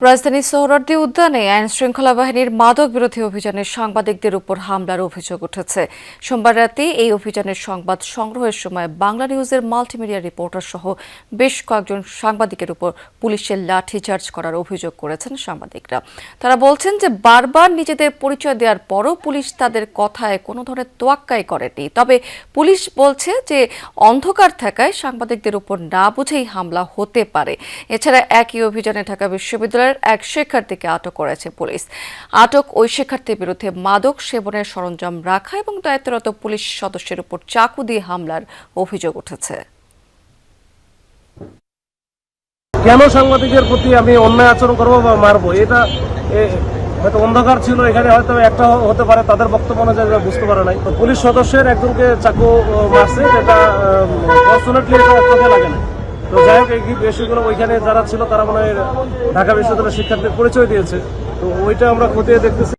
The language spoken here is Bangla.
রাজধানীর সোহরাওয়ার্দী উদ্যানে আইনশৃঙ্খলা বাহিনীর মাদক বিরোধী অভিযানে সাংবাদিকদের উপর হামলার অভিযোগ উঠেছে। সোমবার রাতে এই অভিযানের সংবাদ সংগ্রহের সময় বাংলা নিউজের মাল্টিমিডিয়া রিপোর্টার সহ বেশ কয়েকজন সাংবাদিকের উপর পুলিশের লাঠিচার্জ করার অভিযোগ করেছেন সাংবাদিকরা। তারা বলছেন যে বারবার নিজেদের পরিচয় দেওয়ার পরও পুলিশ তাদের কথায় কোনো ধরনের তোয়াক্কাই করেনি। তবে পুলিশ বলছে যে অন্ধকার থাকায় সাংবাদিকদের উপর না বুঝেই হামলা হতে পারে। এছাড়া একই অভিযানে ঢাকা বিশ্ববিদ্যালয়ের এক শিক্ষার্থীকে আটক করেছে পুলিশ। আটক ওই শিক্ষার্থীর বিরুদ্ধে মাদক সেবনের সরঞ্জাম রাখা এবং দায়িত্বরত পুলিশ সদস্যের উপর চাকু দিয়ে হামলার অভিযোগ উঠেছে। কেন সাংবাদিকের প্রতি আমি অন্যায় আচরণ করবো বা মারবো, এটা হয়তো অন্ধকার ছিল, এখানে হয়তো একটা হতে পারে তাদের বক্তব্য অনুযায়ী বুঝতে পারে নাই। পুলিশ সদস্যের একজনকে চাকু মারছে, এটা ফরচুনেটলি এটা চোখে লাগে না। তো যাই হোক, এই বিষয়গুলো ওইখানে যারা ছিল তারা মনে হয় ঢাকা বিশ্ববিদ্যালয়ের শিক্ষার্থীর পরিচয় দিয়েছে, তো ওইটা আমরা খতিয়ে দেখতেছি।